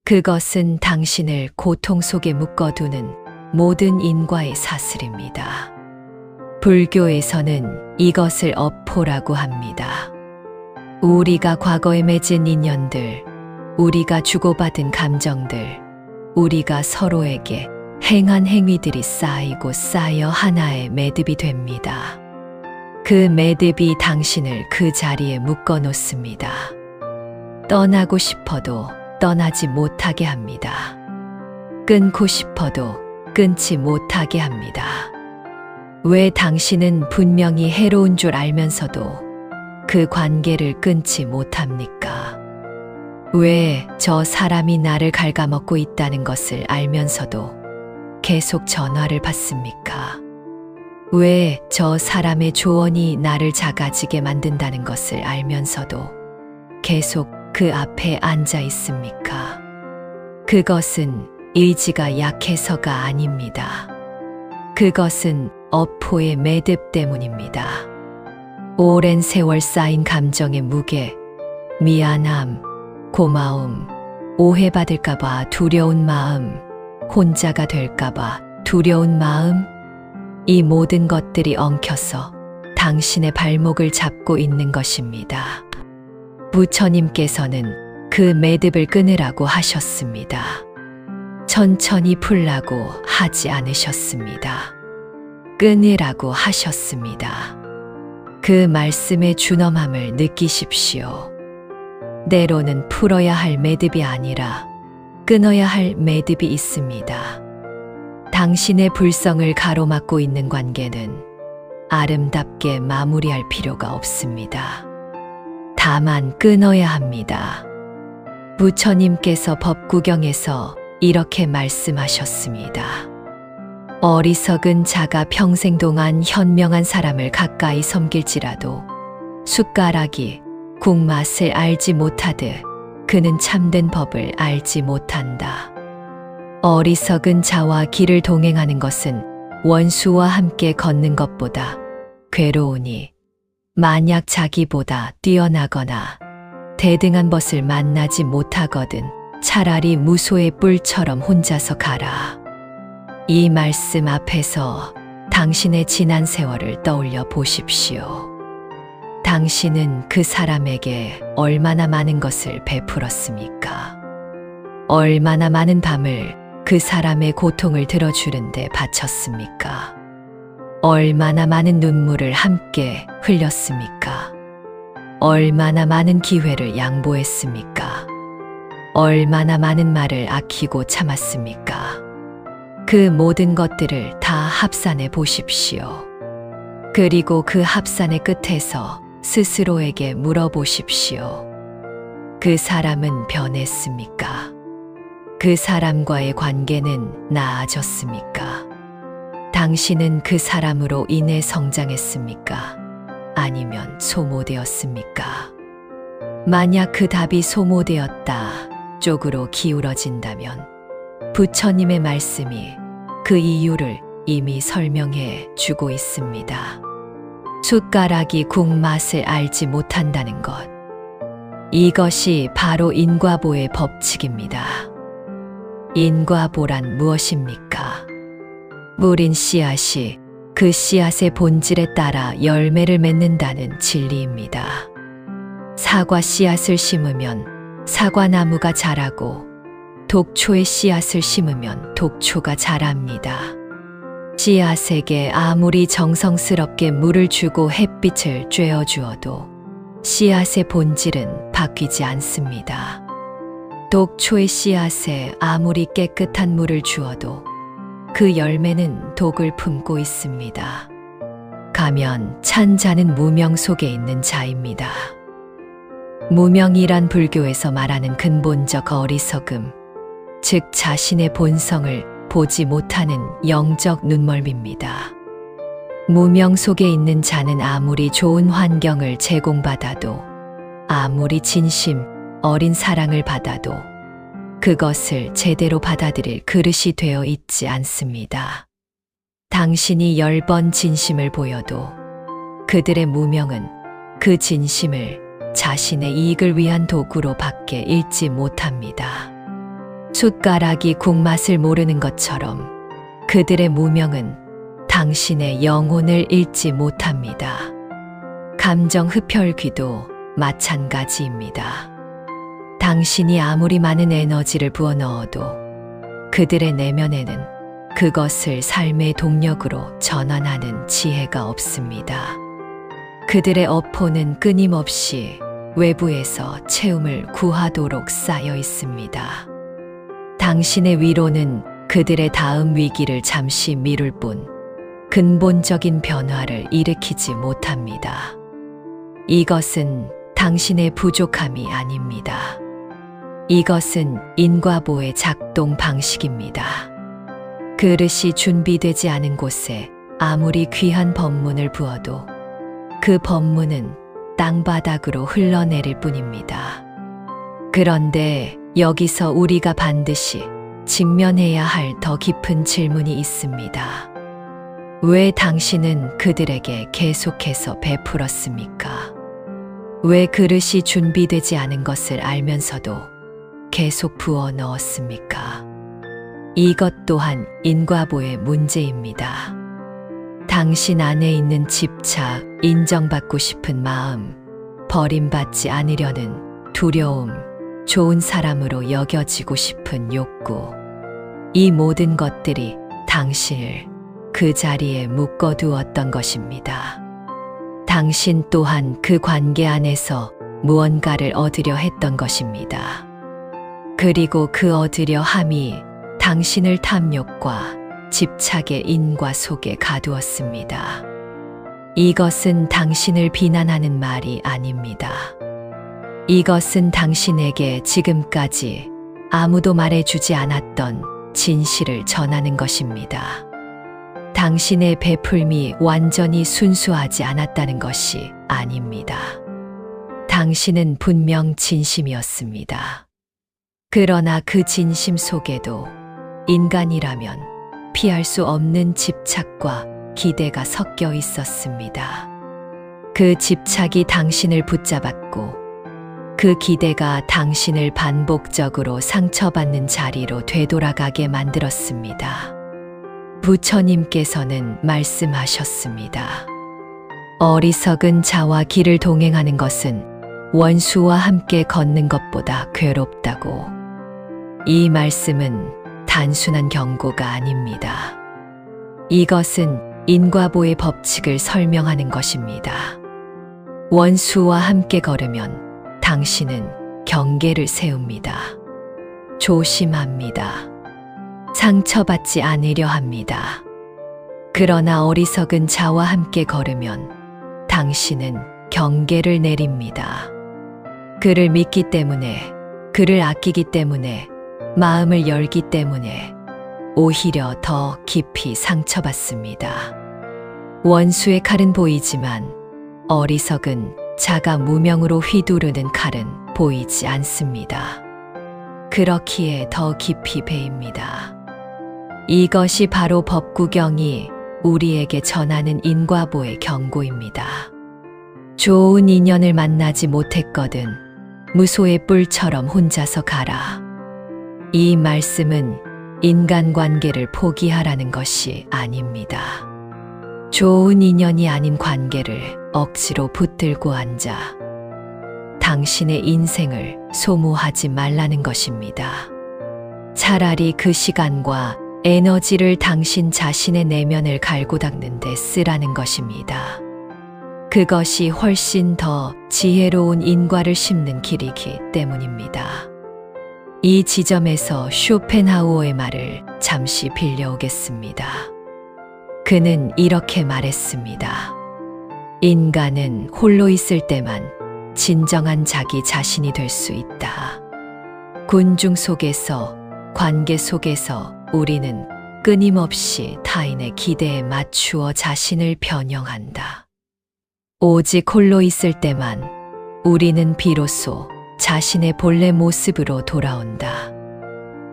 그것은 당신을 고통 속에 묶어두는 모든 인과의 사슬입니다. 불교에서는 이것을 업포라고 합니다. 우리가 과거에 맺은 인연들, 우리가 주고받은 감정들, 우리가 서로에게 행한 행위들이 쌓이고 쌓여 하나의 매듭이 됩니다. 그 매듭이 당신을 그 자리에 묶어 놓습니다. 떠나고 싶어도 떠나지 못하게 합니다. 끊고 싶어도 끊지 못하게 합니다. 왜 당신은 분명히 해로운 줄 알면서도 그 관계를 끊지 못합니까? 왜 저 사람이 나를 갉아먹고 있다는 것을 알면서도 계속 전화를 받습니까? 왜 저 사람의 조언이 나를 작아지게 만든다는 것을 알면서도 계속 그 앞에 앉아 있습니까? 그것은 의지가 약해서가 아닙니다. 그것은 업포의 매듭 때문입니다. 오랜 세월 쌓인 감정의 무게, 미안함, 고마움, 오해받을까봐 두려운 마음, 혼자가 될까봐 두려운 마음, 이 모든 것들이 엉켜서 당신의 발목을 잡고 있는 것입니다. 부처님께서는 그 매듭을 끊으라고 하셨습니다. 천천히 풀라고 하지 않으셨습니다. 끊으라고 하셨습니다. 그 말씀의 준엄함을 느끼십시오. 때로는 풀어야 할 매듭이 아니라 끊어야 할 매듭이 있습니다. 당신의 불성을 가로막고 있는 관계는 아름답게 마무리할 필요가 없습니다. 다만 끊어야 합니다. 부처님께서 법구경에서 이렇게 말씀하셨습니다. 어리석은 자가 평생 동안 현명한 사람을 가까이 섬길지라도 숟가락이 국맛을 알지 못하듯 그는 참된 법을 알지 못한다. 어리석은 자와 길을 동행하는 것은 원수와 함께 걷는 것보다 괴로우니 만약 자기보다 뛰어나거나 대등한 것을 만나지 못하거든 차라리 무소의 뿔처럼 혼자서 가라. 이 말씀 앞에서 당신의 지난 세월을 떠올려 보십시오. 당신은 그 사람에게 얼마나 많은 것을 베풀었습니까? 얼마나 많은 밤을 그 사람의 고통을 들어주는데 바쳤습니까? 얼마나 많은 눈물을 함께 흘렸습니까? 얼마나 많은 기회를 양보했습니까? 얼마나 많은 말을 아끼고 참았습니까? 그 모든 것들을 다 합산해 보십시오. 그리고 그 합산의 끝에서 스스로에게 물어보십시오. 그 사람은 변했습니까? 그 사람과의 관계는 나아졌습니까? 당신은 그 사람으로 인해 성장했습니까? 아니면 소모되었습니까? 만약 그 답이 소모되었다 쪽으로 기울어진다면 부처님의 말씀이 그 이유를 이미 설명해 주고 있습니다. 숟가락이 국맛을 알지 못한다는 것. 이것이 바로 인과보의 법칙입니다. 인과보란 무엇입니까? 뿌린 씨앗이 그 씨앗의 본질에 따라 열매를 맺는다는 진리입니다. 사과 씨앗을 심으면 사과나무가 자라고 독초의 씨앗을 심으면 독초가 자랍니다. 씨앗에게 아무리 정성스럽게 물을 주고 햇빛을 쬐어 주어도 씨앗의 본질은 바뀌지 않습니다. 독초의 씨앗에 아무리 깨끗한 물을 주어도 그 열매는 독을 품고 있습니다. 가면 찬 자는 무명 속에 있는 자입니다. 무명이란 불교에서 말하는 근본적 어리석음, 즉 자신의 본성을 보지 못하는 영적 눈멀미입니다. 무명 속에 있는 자는 아무리 좋은 환경을 제공받아도, 아무리 진심 어린 사랑을 받아도 그것을 제대로 받아들일 그릇이 되어 있지 않습니다. 당신이 10번 진심을 보여도 그들의 무명은 그 진심을 자신의 이익을 위한 도구로 밖에 잃지 못합니다. 숟가락이 국맛을 모르는 것처럼 그들의 무명은 당신의 영혼을 잃지 못합니다. 감정 흡혈귀도 마찬가지입니다. 당신이 아무리 많은 에너지를 부어넣어도 그들의 내면에는 그것을 삶의 동력으로 전환하는 지혜가 없습니다. 그들의 어포는 끊임없이 외부에서 채움을 구하도록 쌓여 있습니다. 당신의 위로는 그들의 다음 위기를 잠시 미룰 뿐 근본적인 변화를 일으키지 못합니다. 이것은 당신의 부족함이 아닙니다. 이것은 인과보의 작동 방식입니다. 그릇이 준비되지 않은 곳에 아무리 귀한 법문을 부어도 그 법문은 땅바닥으로 흘러내릴 뿐입니다. 그런데 여기서 우리가 반드시 직면해야 할 더 깊은 질문이 있습니다. 왜 당신은 그들에게 계속해서 베풀었습니까? 왜 그릇이 준비되지 않은 것을 알면서도 계속 부어 넣었습니까? 이것 또한 인과보의 문제입니다. 당신 안에 있는 집착, 인정받고 싶은 마음, 버림받지 않으려는 두려움, 좋은 사람으로 여겨지고 싶은 욕구, 이 모든 것들이 당신을 그 자리에 묶어두었던 것입니다. 당신 또한 그 관계 안에서 무언가를 얻으려 했던 것입니다. 그리고 그 얻으려 함이 당신을 탐욕과 집착의 인과 속에 가두었습니다. 이것은 당신을 비난하는 말이 아닙니다. 이것은 당신에게 지금까지 아무도 말해주지 않았던 진실을 전하는 것입니다. 당신의 베풀미 완전히 순수하지 않았다는 것이 아닙니다. 당신은 분명 진심이었습니다. 그러나 그 진심 속에도 인간이라면 피할 수 없는 집착과 기대가 섞여 있었습니다. 그 집착이 당신을 붙잡았고 그 기대가 당신을 반복적으로 상처받는 자리로 되돌아가게 만들었습니다. 부처님께서는 말씀하셨습니다. 어리석은 자와 길을 동행하는 것은 원수와 함께 걷는 것보다 괴롭다고. 이 말씀은 단순한 경고가 아닙니다. 이것은 인과보의 법칙을 설명하는 것입니다. 원수와 함께 걸으면 당신은 경계를 세웁니다. 조심합니다. 상처받지 않으려 합니다. 그러나 어리석은 자와 함께 걸으면 당신은 경계를 내립니다. 그를 믿기 때문에, 그를 아끼기 때문에, 마음을 열기 때문에 오히려 더 깊이 상처받습니다. 원수의 칼은 보이지만 어리석은 자가 무명으로 휘두르는 칼은 보이지 않습니다. 그렇기에 더 깊이 베입니다. 이것이 바로 법구경이 우리에게 전하는 인과보의 경고입니다. 좋은 인연을 만나지 못했거든 무소의 뿔처럼 혼자서 가라. 이 말씀은 인간관계를 포기하라는 것이 아닙니다. 좋은 인연이 아닌 관계를 억지로 붙들고 앉아 당신의 인생을 소모하지 말라는 것입니다. 차라리 그 시간과 에너지를 당신 자신의 내면을 갈고 닦는 데 쓰라는 것입니다. 그것이 훨씬 더 지혜로운 인과를 심는 길이기 때문입니다. 이 지점에서 쇼펜하우어의 말을 잠시 빌려오겠습니다. 그는 이렇게 말했습니다. 인간은 홀로 있을 때만 진정한 자기 자신이 될 수 있다. 군중 속에서, 관계 속에서 우리는 끊임없이 타인의 기대에 맞추어 자신을 변형한다. 오직 홀로 있을 때만 우리는 비로소 자신의 본래 모습으로 돌아온다.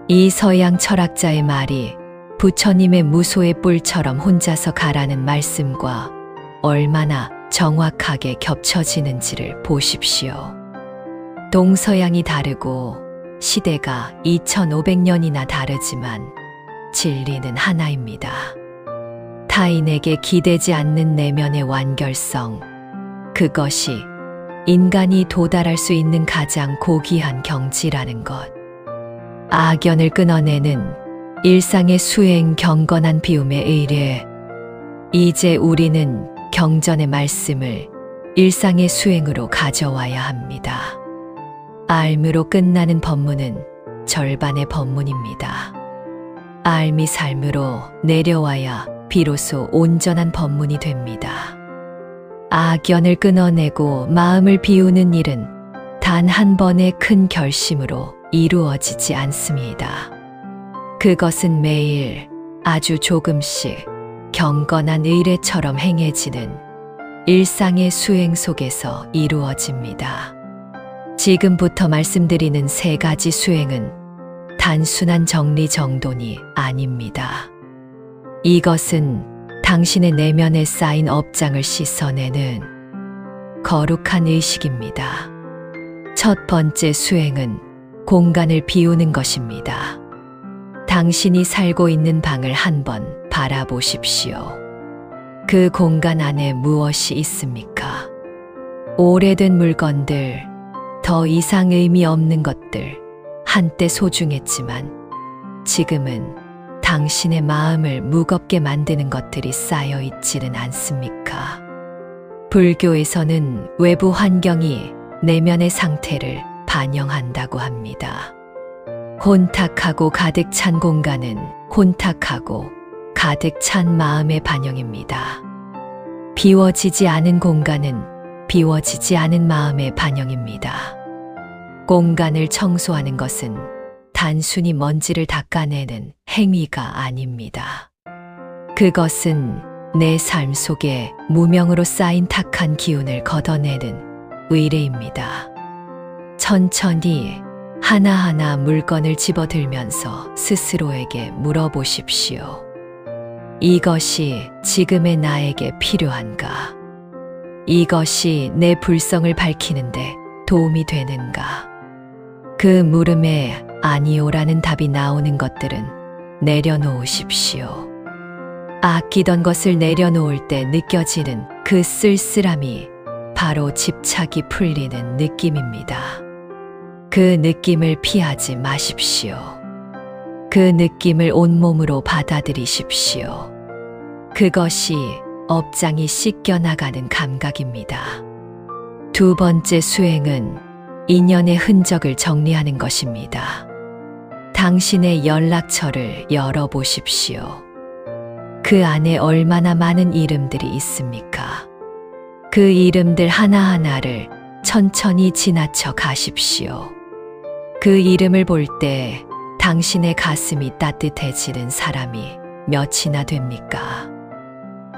이 서양 철학자의 말이 부처님의 무소의 뿔처럼 혼자서 가라는 말씀과 얼마나 정확하게 겹쳐지는지를 보십시오. 동서양이 다르고 시대가 2500년이나 다르지만 진리는 하나입니다. 타인에게 기대지 않는 내면의 완결성, 그것이 인간이 도달할 수 있는 가장 고귀한 경지라는 것. 악연을 끊어내는 일상의 수행 경건한 비움에 의뢰 이제 우리는 경전의 말씀을 일상의 수행으로 가져와야 합니다. 알므로 끝나는 법문은 절반의 법문입니다. 알미 삶으로 내려와야 비로소 온전한 법문이 됩니다. 악연을 끊어내고 마음을 비우는 일은 단 한 번의 큰 결심으로 이루어지지 않습니다. 그것은 매일 아주 조금씩 경건한 의례처럼 행해지는 일상의 수행 속에서 이루어집니다. 지금부터 말씀드리는 세 가지 수행은 단순한 정리정돈이 아닙니다. 이것은 당신의 내면에 쌓인 업장을 씻어내는 거룩한 의식입니다. 첫 번째 수행은 공간을 비우는 것입니다. 당신이 살고 있는 방을 한번 바라보십시오. 그 공간 안에 무엇이 있습니까? 오래된 물건들, 더 이상 의미 없는 것들, 한때 소중했지만 지금은 당신의 마음을 무겁게 만드는 것들이 쌓여 있지는 않습니까? 불교에서는 외부 환경이 내면의 상태를 반영한다고 합니다. 혼탁하고 가득 찬 공간은 혼탁하고 가득 찬 마음의 반영입니다. 비워지지 않은 공간은 비워지지 않은 마음의 반영입니다. 공간을 청소하는 것은 단순히 먼지를 닦아내는 행위가 아닙니다. 그것은 내 삶 속에 무명으로 쌓인 탁한 기운을 걷어내는 의례입니다. 천천히 하나하나 물건을 집어들면서 스스로에게 물어보십시오. 이것이 지금의 나에게 필요한가? 이것이 내 불성을 밝히는데 도움이 되는가? 그 물음에 아니오라는 답이 나오는 것들은 내려놓으십시오. 아끼던 것을 내려놓을 때 느껴지는 그 쓸쓸함이 바로 집착이 풀리는 느낌입니다. 그 느낌을 피하지 마십시오. 그 느낌을 온몸으로 받아들이십시오. 그것이 업장이 씻겨나가는 감각입니다. 두 번째 수행은 인연의 흔적을 정리하는 것입니다. 당신의 연락처를 열어보십시오. 그 안에 얼마나 많은 이름들이 있습니까? 그 이름들 하나하나를 천천히 지나쳐 가십시오. 그 이름을 볼 때 당신의 가슴이 따뜻해지는 사람이 몇이나 됩니까?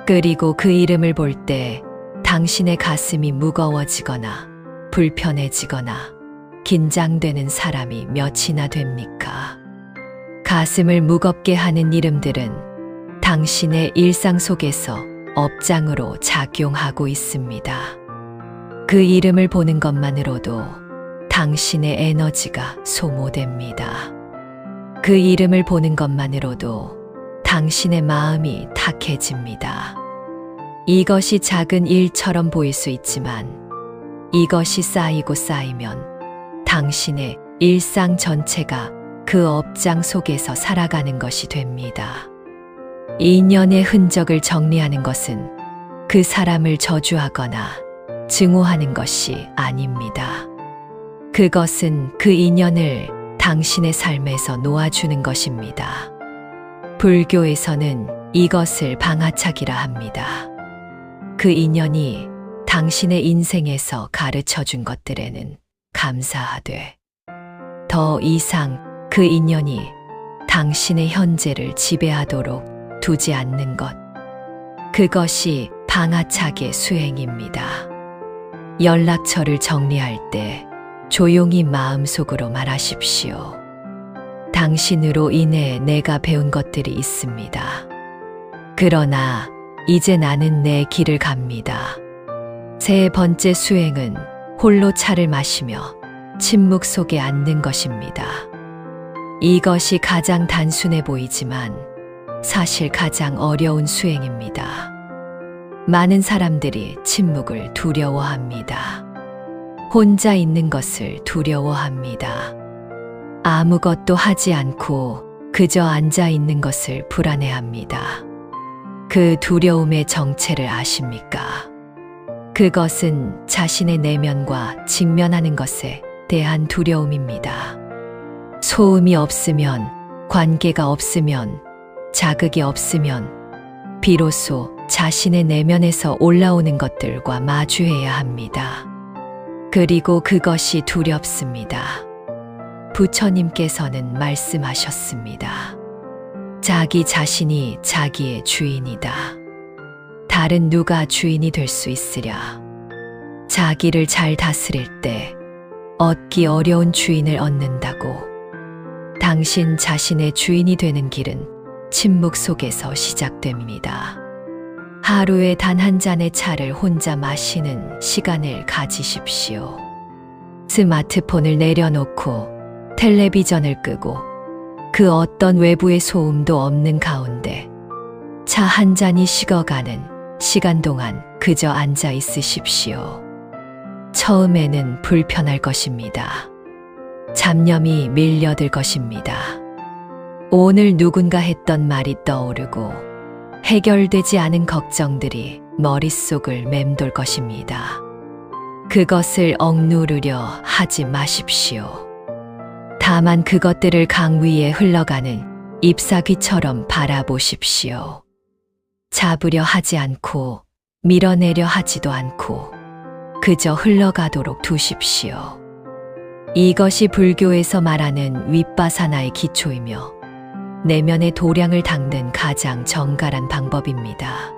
그리고 그 이름을 볼 때 당신의 가슴이 무거워지거나 불편해지거나 긴장되는 사람이 몇이나 됩니까? 가슴을 무겁게 하는 이름들은 당신의 일상 속에서 업장으로 작용하고 있습니다. 그 이름을 보는 것만으로도 당신의 에너지가 소모됩니다. 그 이름을 보는 것만으로도 당신의 마음이 탁해집니다. 이것이 작은 일처럼 보일 수 있지만 이것이 쌓이고 쌓이면 당신의 일상 전체가 그 업장 속에서 살아가는 것이 됩니다. 인연의 흔적을 정리하는 것은 그 사람을 저주하거나 증오하는 것이 아닙니다. 그것은 그 인연을 당신의 삶에서 놓아주는 것입니다. 불교에서는 이것을 방아착이라 합니다. 그 인연이 당신의 인생에서 가르쳐 준 것들에는 감사하되 더 이상 그 인연이 당신의 현재를 지배하도록 두지 않는 것. 그것이 방아착의 수행입니다. 연락처를 정리할 때 조용히 마음속으로 말하십시오. 당신으로 인해 내가 배운 것들이 있습니다. 그러나 이제 나는 내 길을 갑니다. 세 번째 수행은 홀로 차를 마시며 침묵 속에 앉는 것입니다. 이것이 가장 단순해 보이지만 사실 가장 어려운 수행입니다. 많은 사람들이 침묵을 두려워합니다. 혼자 있는 것을 두려워합니다. 아무것도 하지 않고 그저 앉아 있는 것을 불안해합니다. 그 두려움의 정체를 아십니까? 그것은 자신의 내면과 직면하는 것에 대한 두려움입니다. 소음이 없으면, 관계가 없으면, 자극이 없으면 비로소 자신의 내면에서 올라오는 것들과 마주해야 합니다. 그리고 그것이 두렵습니다. 부처님께서는 말씀하셨습니다. 자기 자신이 자기의 주인이다. 다른 누가 주인이 될 수 있으랴. 자기를 잘 다스릴 때 얻기 어려운 주인을 얻는다고. 당신 자신의 주인이 되는 길은 침묵 속에서 시작됩니다. 하루에 단 한 잔의 차를 혼자 마시는 시간을 가지십시오. 스마트폰을 내려놓고 텔레비전을 끄고 그 어떤 외부의 소음도 없는 가운데 차 한 잔이 식어가는 시간 동안 그저 앉아 있으십시오. 처음에는 불편할 것입니다. 잡념이 밀려들 것입니다. 오늘 누군가 했던 말이 떠오르고 해결되지 않은 걱정들이 머릿속을 맴돌 것입니다. 그것을 억누르려 하지 마십시오. 다만 그것들을 강 위에 흘러가는 잎사귀처럼 바라보십시오. 잡으려 하지 않고 밀어내려 하지도 않고 그저 흘러가도록 두십시오. 이것이 불교에서 말하는 윗바사나의 기초이며 내면의 도량을 닦는 가장 정갈한 방법입니다.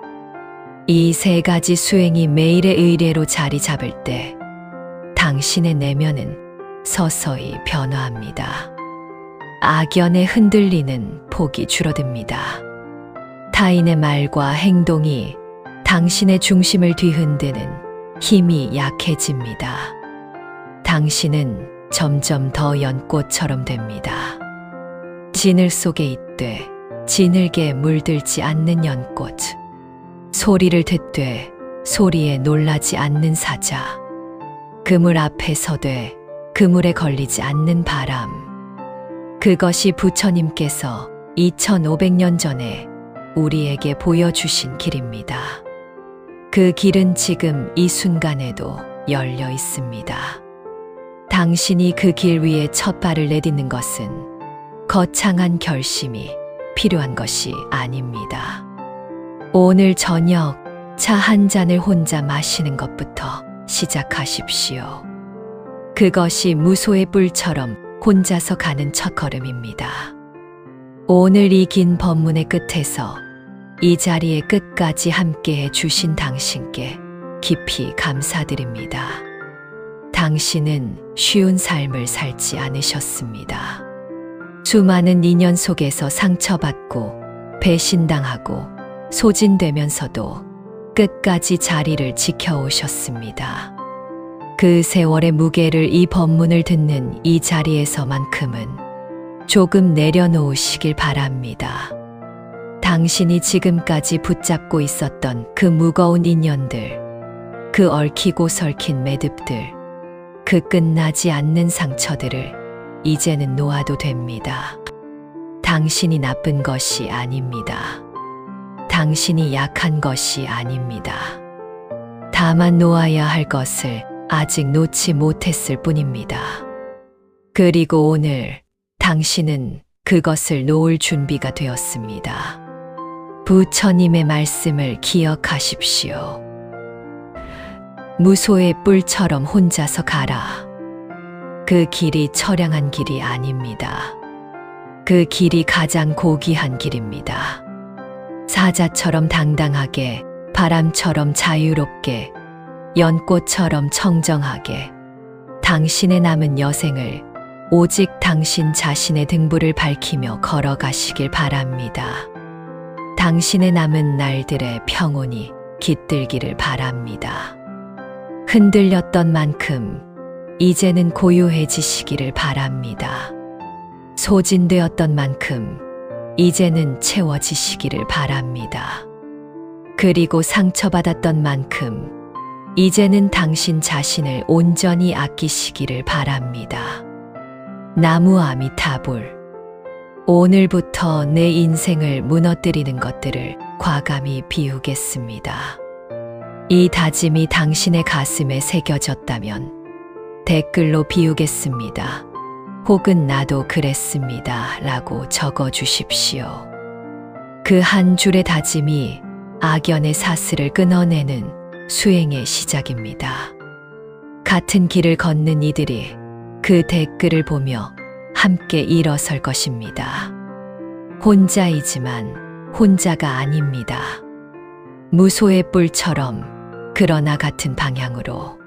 이 세 가지 수행이 매일의 의례로 자리 잡을 때 당신의 내면은 서서히 변화합니다. 악연에 흔들리는 폭이 줄어듭니다. 타인의 말과 행동이 당신의 중심을 뒤흔드는 힘이 약해집니다. 당신은 점점 더 연꽃처럼 됩니다. 진을 속에 있되 진흙에 물들지 않는 연꽃. 소리를 듣되 소리에 놀라지 않는 사자. 그물 앞에 서되 그물에 걸리지 않는 바람. 그것이 부처님께서 2500년 전에 우리에게 보여주신 길입니다. 그 길은 지금 이 순간에도 열려 있습니다. 당신이 그 길 위에 첫 발을 내딛는 것은 거창한 결심이 필요한 것이 아닙니다. 오늘 저녁 차 한 잔을 혼자 마시는 것부터 시작하십시오. 그것이 무소의 뿔처럼 혼자서 가는 첫걸음입니다. 오늘 이 긴 법문의 끝에서 이 자리에 끝까지 함께해 주신 당신께 깊이 감사드립니다. 당신은 쉬운 삶을 살지 않으셨습니다. 수많은 인연 속에서 상처받고 배신당하고 소진되면서도 끝까지 자리를 지켜오셨습니다. 그 세월의 무게를 이 법문을 듣는 이 자리에서만큼은 조금 내려놓으시길 바랍니다. 당신이 지금까지 붙잡고 있었던 그 무거운 인연들, 그 얽히고 설킨 매듭들, 그 끝나지 않는 상처들을 이제는 놓아도 됩니다. 당신이 나쁜 것이 아닙니다. 당신이 약한 것이 아닙니다. 다만 놓아야 할 것을 아직 놓지 못했을 뿐입니다. 그리고 오늘 당신은 그것을 놓을 준비가 되었습니다. 부처님의 말씀을 기억하십시오. 무소의 뿔처럼 혼자서 가라. 그 길이 처량한 길이 아닙니다. 그 길이 가장 고귀한 길입니다. 사자처럼 당당하게, 바람처럼 자유롭게, 연꽃처럼 청정하게 당신의 남은 여생을 오직 당신 자신의 등불을 밝히며 걸어가시길 바랍니다. 당신의 남은 날들의 평온이 깃들기를 바랍니다. 흔들렸던 만큼 이제는 고요해지시기를 바랍니다. 소진되었던 만큼 이제는 채워지시기를 바랍니다. 그리고 상처받았던 만큼 이제는 당신 자신을 온전히 아끼시기를 바랍니다. 나무 아미타불. 오늘부터 내 인생을 무너뜨리는 것들을 과감히 비우겠습니다. 이 다짐이 당신의 가슴에 새겨졌다면 댓글로 비우겠습니다. 혹은 나도 그랬습니다. 라고 적어 주십시오. 그 한 줄의 다짐이 악연의 사슬을 끊어내는 수행의 시작입니다. 같은 길을 걷는 이들이 그 댓글을 보며 함께 일어설 것입니다. 혼자이지만 혼자가 아닙니다. 무소의 뿔처럼 그러나 같은 방향으로